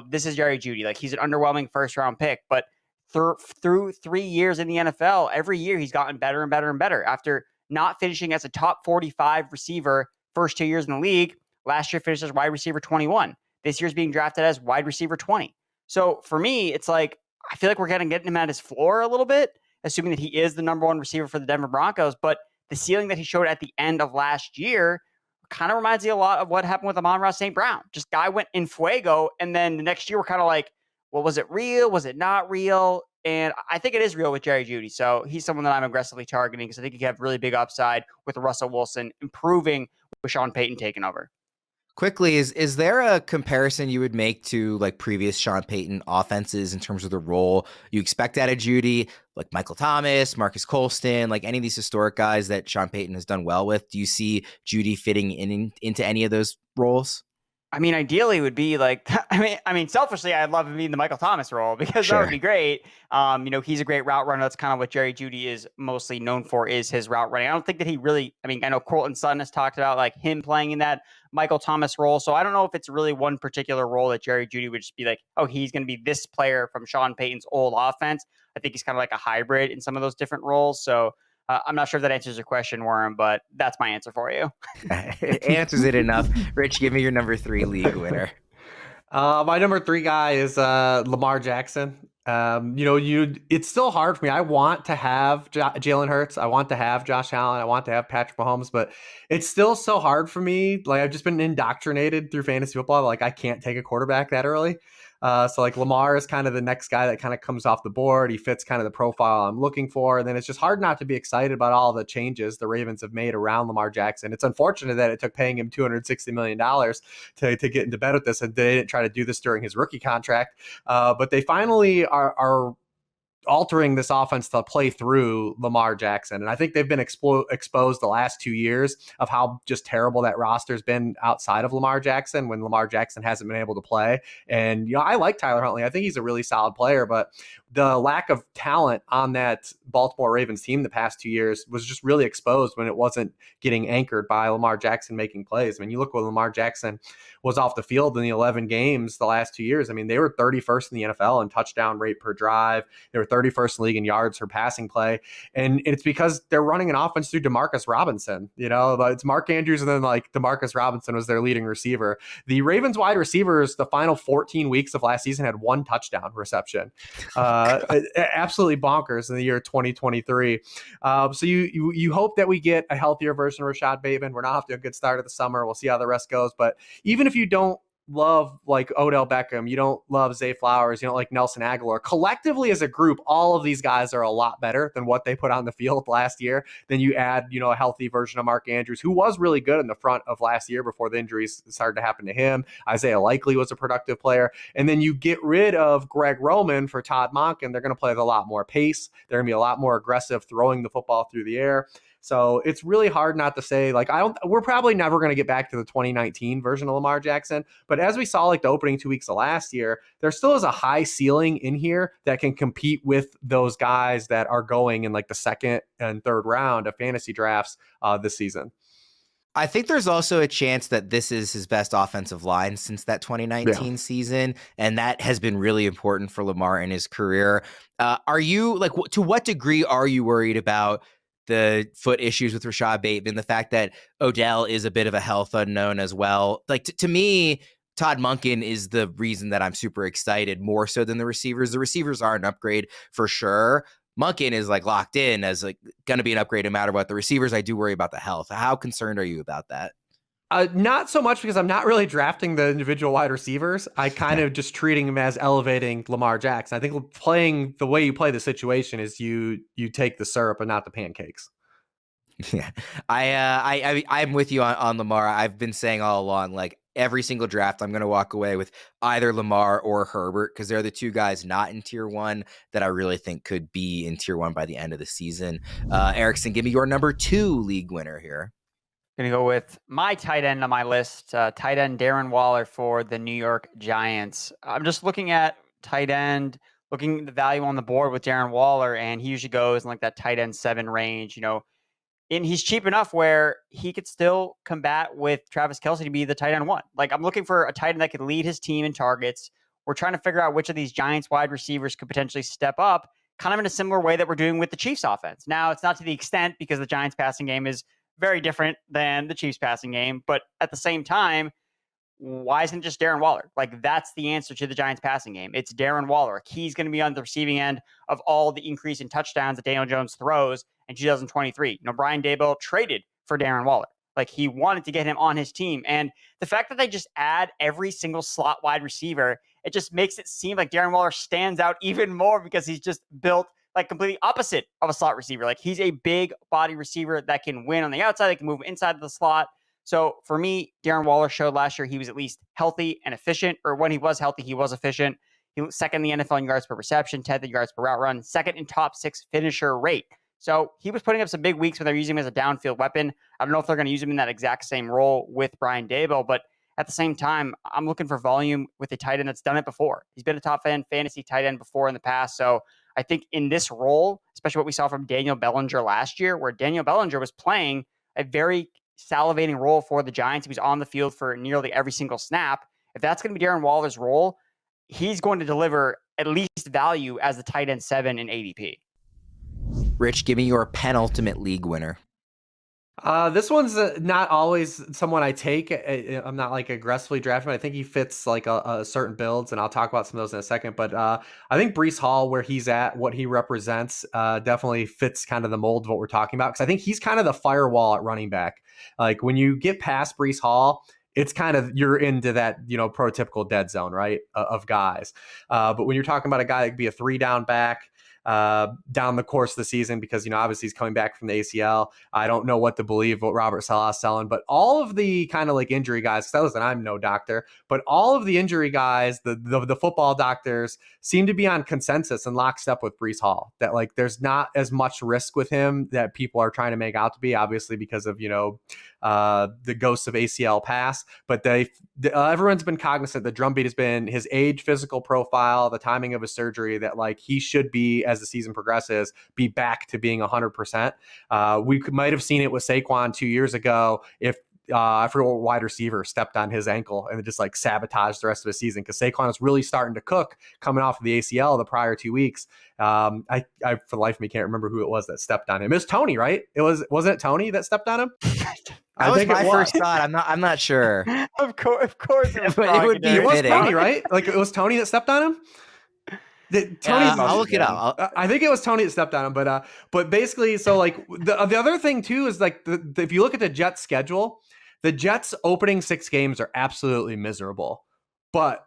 This is Jerry Jeudy. Like, he's an underwhelming first-round pick, but through 3 years in the NFL, every year he's gotten better and better and better. After not finishing as a top 45 receiver first 2 years in the league, last year finished as wide receiver 21. This year's being drafted as wide receiver 20. So for me, it's like, I feel like we're getting him at his floor a little bit, assuming that he is the number 1 receiver for the Denver Broncos. But the ceiling that he showed at the end of last year kind of reminds me a lot of what happened with Amon-Ra St. Brown. Just guy went in fuego, and then the next year we're kind of like, well, was it real? Was it not real? And I think it is real with Jerry Jeudy. So he's someone that I'm aggressively targeting because I think he could have really big upside with Russell Wilson improving with Sean Payton taking over. Quickly, is there a comparison you would make to like previous Sean Payton offenses in terms of the role you expect out of Jeudy, like Michael Thomas, Marcus Colston, like any of these historic guys that Sean Payton has done well with? Do you see Jeudy fitting into any of those roles? I mean, ideally it would be like, selfishly, I'd love to be in the Michael Thomas role because that would Sure. be great. He's a great route runner. That's kind of what Jerry Jeudy is mostly known for, is his route running. I don't think that he really, I know Courtland Sutton has talked about like him playing in that Michael Thomas role. So I don't know if it's really one particular role that Jerry Jeudy would just be like, oh, he's going to be this player from Sean Payton's old offense. I think he's kind of like a hybrid in some of those different roles. So I'm not sure if that answers your question, Worm, but that's my answer for you. It answers it enough. Rich, give me your number 3 league winner. My number 3 guy is Lamar Jackson. It's still hard for me. I want to have Jalen Hurts. I want to have Josh Allen. I want to have Patrick Mahomes, but it's still so hard for me. Like, I've just been indoctrinated through fantasy football. Like, I can't take a quarterback that early. So like Lamar is kind of the next guy that kind of comes off the board. He fits kind of the profile I'm looking for. And then it's just hard not to be excited about all the changes the Ravens have made around Lamar Jackson. It's unfortunate that it took paying him $260 million to get into bed with this. And they didn't try to do this during his rookie contract. But they finally are altering this offense to play through Lamar Jackson. And I think they've been exposed the last 2 years of how just terrible that roster's been outside of Lamar Jackson when Lamar Jackson hasn't been able to play. And, I like Tyler Huntley. I think he's a really solid player, but the lack of talent on that Baltimore Ravens team the past 2 years was just really exposed when it wasn't getting anchored by Lamar Jackson making plays. I mean, you look what Lamar Jackson was off the field in the 11 games the last 2 years. I mean, they were 31st in the NFL in touchdown rate per drive. They were 31st in the league in yards per passing play. And it's because they're running an offense through Demarcus Robinson. It's Mark Andrews and then like Demarcus Robinson was their leading receiver. The Ravens wide receivers, the final 14 weeks of last season, had 1 touchdown reception. Absolutely bonkers in the year 2023. So you hope that we get a healthier version of Rashad Bateman. We're not off to a good start of the summer. We'll see how the rest goes. But even if you don't love like Odell Beckham, you don't love Zay Flowers, you don't like Nelson Aguilar, collectively as a group, all of these guys are a lot better than what they put on the field last year. Then you add, a healthy version of Mark Andrews, who was really good in the front of last year before the injuries started to happen to him. Isaiah Likely was a productive player. And then you get rid of Greg Roman for Todd Monken. They're going to play with a lot more pace. They're going to be a lot more aggressive throwing the football through the air. So it's really hard not to say, like, we're probably never going to get back to the 2019 version of Lamar Jackson. But as we saw, like the opening 2 weeks of last year, there still is a high ceiling in here that can compete with those guys that are going in like the second and third round of fantasy drafts this season. I think there's also a chance that this is his best offensive line since that 2019 season, and that has been really important for Lamar in his career. Are you, like, to what degree are you worried about the foot issues with Rashad Bateman, the fact that Odell is a bit of a health unknown as well? Like, to me, Todd Monken is the reason that I'm super excited, more so than the receivers. The receivers are an upgrade for sure. Monken is like locked in as like going to be an upgrade no matter what. The receivers, I do worry about the health. How concerned are you about that? Not so much, because I'm not really drafting the individual wide receivers. I kind of just treating them as elevating Lamar Jackson. I think playing the way you play the situation is you take the syrup and not the pancakes. Yeah, I'm with you on Lamar. I've been saying all along, like every single draft, I'm going to walk away with either Lamar or Herbert, because they're the two guys not in tier 1 that I really think could be in tier 1 by the end of the season. Erickson, give me your number 2 league winner here. Going to go with my tight end on my list, tight end Darren Waller for the New York Giants. I'm just looking at tight end, looking at the value on the board with Darren Waller, and he usually goes in like that tight end 7 range, and he's cheap enough where he could still combat with Travis Kelce to be the tight end 1. Like, I'm looking for a tight end that could lead his team in targets. We're trying to figure out which of these Giants wide receivers could potentially step up, kind of in a similar way that we're doing with the Chiefs offense. Now, it's not to the extent, because the Giants passing game is very different than the Chiefs passing game. But at the same time, why isn't it just Darren Waller? Like, that's the answer to the Giants passing game. It's Darren Waller. He's going to be on the receiving end of all the increase in touchdowns that Daniel Jones throws in 2023. Brian Daboll traded for Darren Waller. Like, he wanted to get him on his team. And the fact that they just add every single slot wide receiver, it just makes it seem like Darren Waller stands out even more, because he's just built like completely opposite of a slot receiver. Like, he's a big body receiver that can win on the outside, that can move inside of the slot. So for me, Darren Waller showed last year he was at least healthy and efficient, or when he was healthy, he was efficient. He was second in the NFL in yards per reception, 10th in yards per route run, second in top 6 finisher rate. So he was putting up some big weeks when they're using him as a downfield weapon. I don't know if they're going to use him in that exact same role with Brian Daboll, but At the same time, I'm looking for volume with a tight end that's done it before. He's been a top end fantasy tight end before in the past. So I think in this role, especially what we saw from Daniel Bellinger last year, where Daniel Bellinger was playing a very salivating role for the Giants. He was on the field for nearly every single snap. If that's going to be Darren Waller's role, he's going to deliver at least value as the tight end 7 in ADP. Rich, give me your penultimate league winner. This one's not always someone I take. I'm not like aggressively drafting, but I think he fits like a certain builds, and I'll talk about some of those in a second. But I think Breece Hall, where he's at, what he represents, definitely fits kind of the mold of what we're talking about. Because I think he's kind of the firewall at running back. Like when you get past Breece Hall, it's kind of, you're into that, prototypical dead zone, right, of guys. But when you're talking about a guy that could be a 3-down back, down the course of the season, because obviously he's coming back from the ACL. I don't know what to believe what Robert Saleh's selling, but all of the kind of like injury guys, listen, I'm no doctor, but all of the injury guys, the football doctors seem to be on consensus and lockstep with Breece Hall, that like there's not as much risk with him that people are trying to make out to be, obviously because of the ghosts of ACL pass, but everyone's been cognizant. The drumbeat has been his age, physical profile, the timing of his surgery, that like he should be, as the season progresses, be back to being 100%. We might have seen it with Saquon 2 years ago if I forget what wide receiver stepped on his ankle and it just like sabotaged the rest of the season, because Saquon is really starting to cook coming off of the ACL the prior 2 weeks. I for the life of me can't remember who it was that stepped on him. It was Tony, right? Wasn't it Tony that stepped on him? That was my first thought. I'm not sure. Of course, it would be. It was Tony, right? Like it was Tony that stepped on him. I'll look it up. I think it was Tony that stepped on him, but basically, so like the other thing too is like if you look at the Jets schedule, the Jets opening 6 games are absolutely miserable, but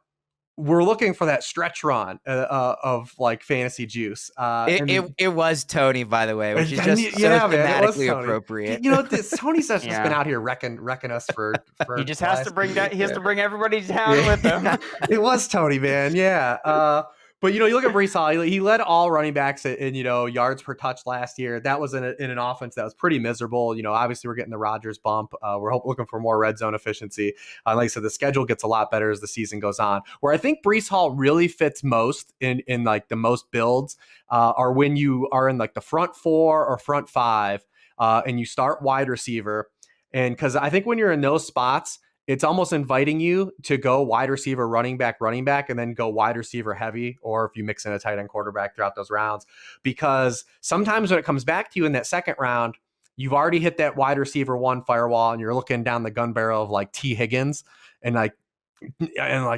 we're looking for that stretch run of like fantasy juice. It was Tony, by the way, which is just thematically appropriate. Tony's just been out here wrecking us for he just has to bring that. He has to bring everybody down with him. It was Tony, man. Yeah. But you look at Breece Hall. He led all running backs in yards per touch last year. That was in an offense that was pretty miserable. Obviously we're getting the Rodgers bump. We're looking for more red zone efficiency. Like I said, the schedule gets a lot better as the season goes on. Where I think Breece Hall really fits most in like the most builds are when you are in like the front 4 or front 5, and you start wide receiver. And because I think when you're in those spots, it's almost inviting you to go wide receiver, running back, and then go wide receiver heavy, or if you mix in a tight end quarterback throughout those rounds. Because sometimes when it comes back to you in that second round, you've already hit that wide receiver 1 firewall and you're looking down the gun barrel of like T. Higgins and like,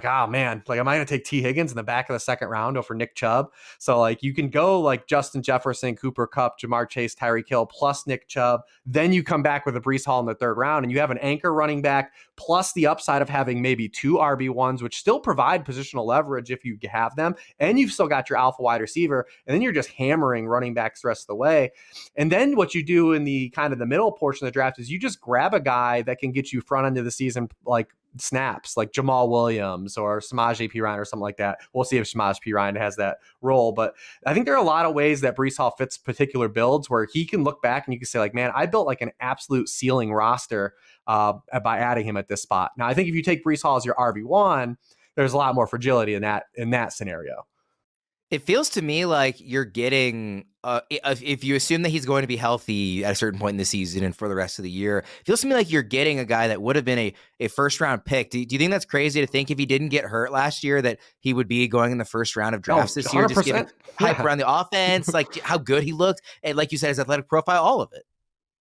oh man, like am I going to take T. Higgins in the back of the second round over Nick Chubb? So like you can go like Justin Jefferson, Cooper Kupp, Jamar Chase, Tyreek Hill plus Nick Chubb. Then you come back with a Breece Hall in the third round and you have an anchor running back plus the upside of having maybe 2 RB1s, which still provide positional leverage if you have them. And you've still got your alpha wide receiver. And then you're just hammering running backs the rest of the way. And then what you do in the kind of the middle portion of the draft is you just grab a guy that can get you front end of the season, like snaps, like Jamal Williams or Samaje Perine or something like that. We'll see if Samaje Perine has that role. But I think there are a lot of ways that Breece Hall fits particular builds where he can look back and you can say like, man, I built like an absolute ceiling roster by adding him at this spot. Now, I think if you take Breece Hall as your RB1, there's a lot more fragility in that scenario. It feels to me like you're getting, if you assume that he's going to be healthy at a certain point in the season and for the rest of the year, it feels to me like you're getting a guy that would have been a first round pick. Do you think that's crazy to think if he didn't get hurt last year that he would be going in the first round of drafts this year? Just given hype around the offense, like how good he looked, and like you said, his athletic profile, all of it.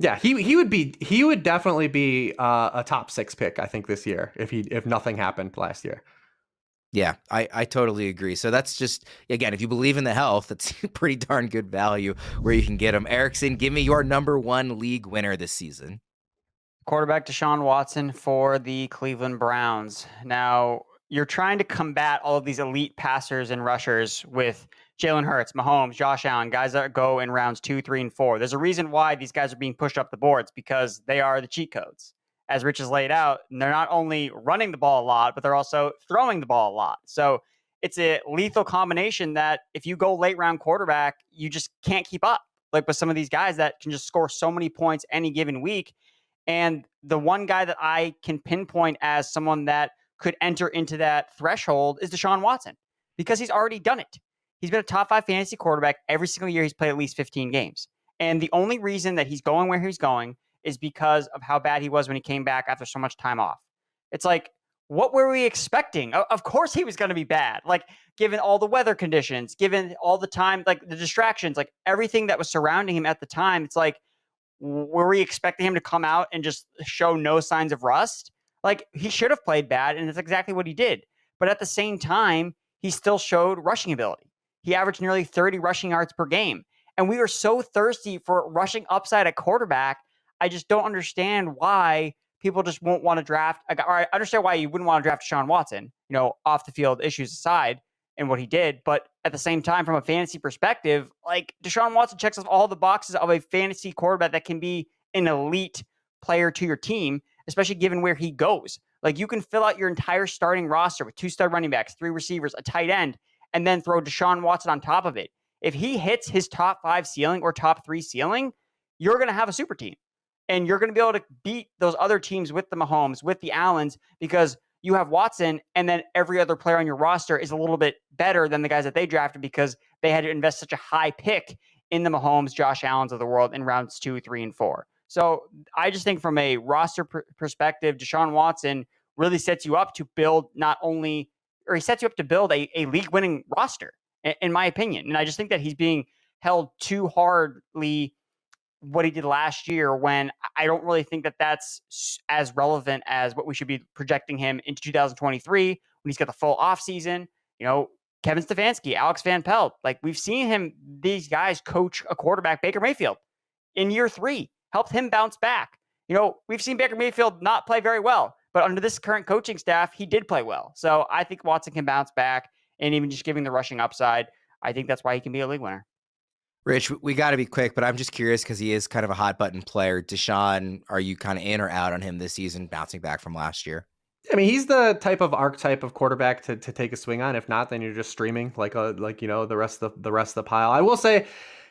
Yeah, he would definitely be a top 6 pick, I think, this year if nothing happened last year. Yeah, I totally agree. So that's just, again, if you believe in the health, that's pretty darn good value where you can get him. Erickson, give me your number 1 league winner this season. Quarterback Deshaun Watson for the Cleveland Browns. Now, you're trying to combat all of these elite passers and rushers with Jalen Hurts, Mahomes, Josh Allen, guys that go in rounds 2, 3, and 4. There's a reason why these guys are being pushed up the boards, because they are the cheat codes. As Rich has laid out, they're not only running the ball a lot, but they're also throwing the ball a lot. So it's a lethal combination that if you go late round quarterback, you just can't keep up. Like with some of these guys that can just score so many points any given week. And the one guy that I can pinpoint as someone that could enter into that threshold is Deshaun Watson, because he's already done it. He's been a top 5 fantasy quarterback every single year he's played at least 15 games. And the only reason that he's going where he's going is because of how bad he was when he came back after so much time off. It's like, what were we expecting? Of course he was going to be bad. Like, given all the weather conditions, given all the time, like the distractions, like everything that was surrounding him at the time, it's like, were we expecting him to come out and just show no signs of rust? Like, he should have played bad, and that's exactly what he did. But at the same time, he still showed rushing ability. He averaged nearly 30 rushing yards per game. And we are so thirsty for rushing upside at quarterback. I just don't understand why people just won't want to draft a guy. Or I understand why you wouldn't want to draft Deshaun Watson, off the field issues aside and what he did. But at the same time, from a fantasy perspective, like, Deshaun Watson checks off all the boxes of a fantasy quarterback that can be an elite player to your team, especially given where he goes. Like, you can fill out your entire starting roster with 2 stud running backs, 3 receivers, a tight end, and then throw Deshaun Watson on top of it. If he hits his top 5 ceiling or top 3 ceiling, you're going to have a super team. And you're going to be able to beat those other teams with the Mahomes, with the Allens, because you have Watson, and then every other player on your roster is a little bit better than the guys that they drafted because they had to invest such a high pick in the Mahomes, Josh Allens of the world in rounds 2, 3, and 4. So I just think from a roster perspective, Deshaun Watson really sets you up to build he sets you up to build a league-winning roster, in my opinion. And I just think that he's being held too hardly what he did last year, when I don't really think that that's as relevant as what we should be projecting him into 2023 when he's got the full offseason. Kevin Stefanski, Alex Van Pelt, like, we've seen these guys coach a quarterback, Baker Mayfield, in year 3, helped him bounce back. We've seen Baker Mayfield not play very well, but under this current coaching staff, he did play well. So I think Watson can bounce back, and even just giving the rushing upside, I think that's why he can be a league winner. Rich, we got to be quick, but I'm just curious because he is kind of a hot button player. Deshaun, are you kind of in or out on him this season, bouncing back from last year? I mean, he's the type of archetype of quarterback to take a swing on. If not, then you're just streaming the rest of the pile. I will say,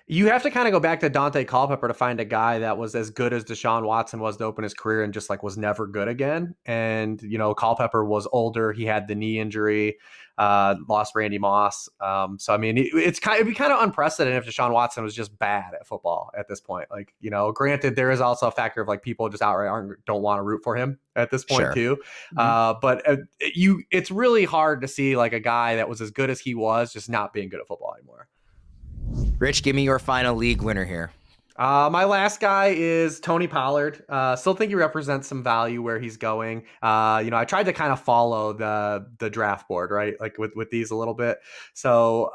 you have to kind of go back to Dante Culpepper to find a guy that was as good as Deshaun Watson was to open his career and just was never good again. And, Culpepper was older. He had the knee injury, lost Randy Moss. So, I mean, it'd be kind of unprecedented if Deshaun Watson was just bad at football at this point. Granted, there is also a factor of people just outright don't want to root for him at this point, sure, too. Mm-hmm. But it's really hard to see a guy that was as good as he was just not being good at football anymore. Rich, give me your final league winner here. My last guy is Tony Pollard. Still think he represents some value where he's going. I tried to kind of follow the draft board, right? With these a little bit. So,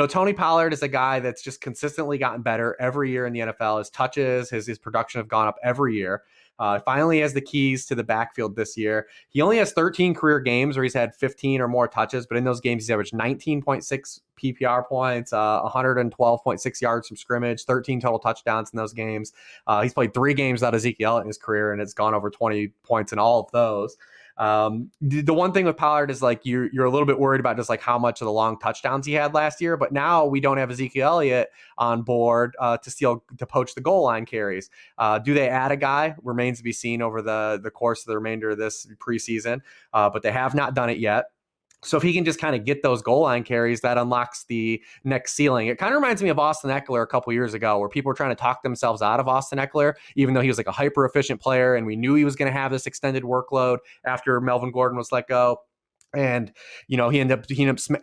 Tony Pollard is a guy that's just consistently gotten better every year in the NFL. His touches, his production have gone up every year. Finally has the keys to the backfield this year. He only has 13 career games where he's had 15 or more touches, but in those games, he's averaged 19.6 PPR points, 112.6 yards from scrimmage, 13 total touchdowns in those games. He's played 3 games without Ezekiel Elliott in his career, and it's gone over 20 points in all of those. The one thing with Pollard is you're a little bit worried about just how much of the long touchdowns he had last year, but now we don't have Ezekiel Elliott on board to poach the goal line carries. Do they add a guy? Remains to be seen over the course of the remainder of this preseason, but they have not done it yet. So if he can just kind of get those goal line carries, that unlocks the next ceiling. It kind of reminds me of Austin Eckler a couple years ago, where people were trying to talk themselves out of Austin Eckler, even though he was a hyper efficient player, and we knew he was going to have this extended workload after Melvin Gordon was let go. And, he ended up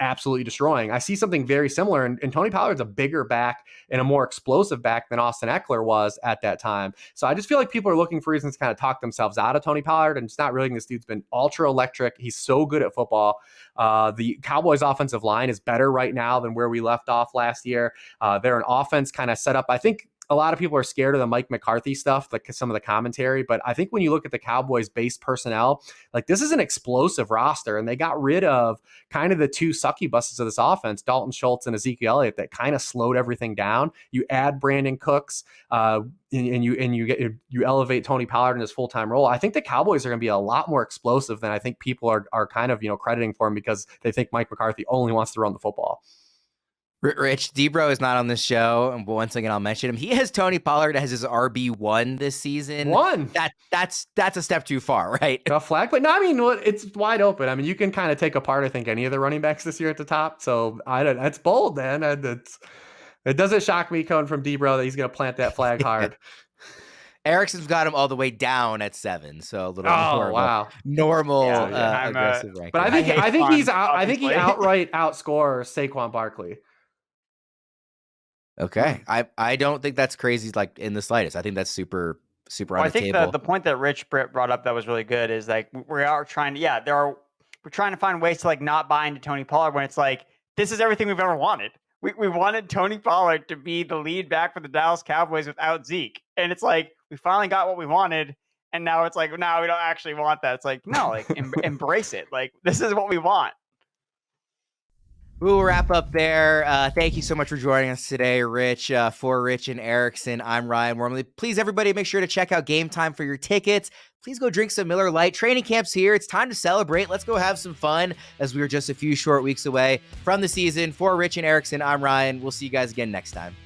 absolutely destroying. I see something very similar. And Tony Pollard's a bigger back and a more explosive back than Austin Eckler was at that time. So I just feel like people are looking for reasons to kind of talk themselves out of Tony Pollard. And it's not really, this dude's been ultra electric. He's so good at football. The Cowboys offensive line is better right now than where we left off last year. They're an offense kind of set up, I think. A lot of people are scared of the Mike McCarthy stuff, some of the commentary. But I think when you look at the Cowboys base personnel, this is an explosive roster, and they got rid of kind of the 2 sucky buses of this offense, Dalton Schultz and Ezekiel Elliott, that kind of slowed everything down. You add Brandon Cooks, and you elevate Tony Pollard in his full-time role. I think the Cowboys are going to be a lot more explosive than I think people are kind of crediting for him, because they think Mike McCarthy only wants to run the football. Rich, Debro is not on this show, but once again, I'll mention him. He has Tony Pollard as his RB1 this season. That's a step too far, right? A flag play? No, I mean, it's wide open. I mean, you can kind of take apart, I think, any of the running backs this year at the top. So that's bold, man. It doesn't shock me coming from Debro that he's going to plant that flag hard. Erickson's got him all the way down at 7, so a little more normal aggressive ranking. But I think he outright outscores Saquon Barkley. Okay, I don't think that's crazy, like in the slightest. I think that's super on the table. I think the point that Rich brought up that was really good is like we're trying to find ways to like not buy into Tony Pollard when it's like this is everything we've ever wanted. We wanted Tony Pollard to be the lead back for the Dallas Cowboys without Zeke, and it's like we finally got what we wanted, and now it's like no, we don't actually want that. It's like no, like embrace it. Like this is what we want. We'll wrap up there. Thank you so much for joining us today, Rich. For Rich and Erickson, I'm Ryan Wormley. Please, everybody, make sure to check out Game Time for your tickets. Please go drink some Miller Lite. Training camp's here. It's time to celebrate. Let's go have some fun as we are just a few short weeks away from the season. For Rich and Erickson, I'm Ryan. We'll see you guys again next time.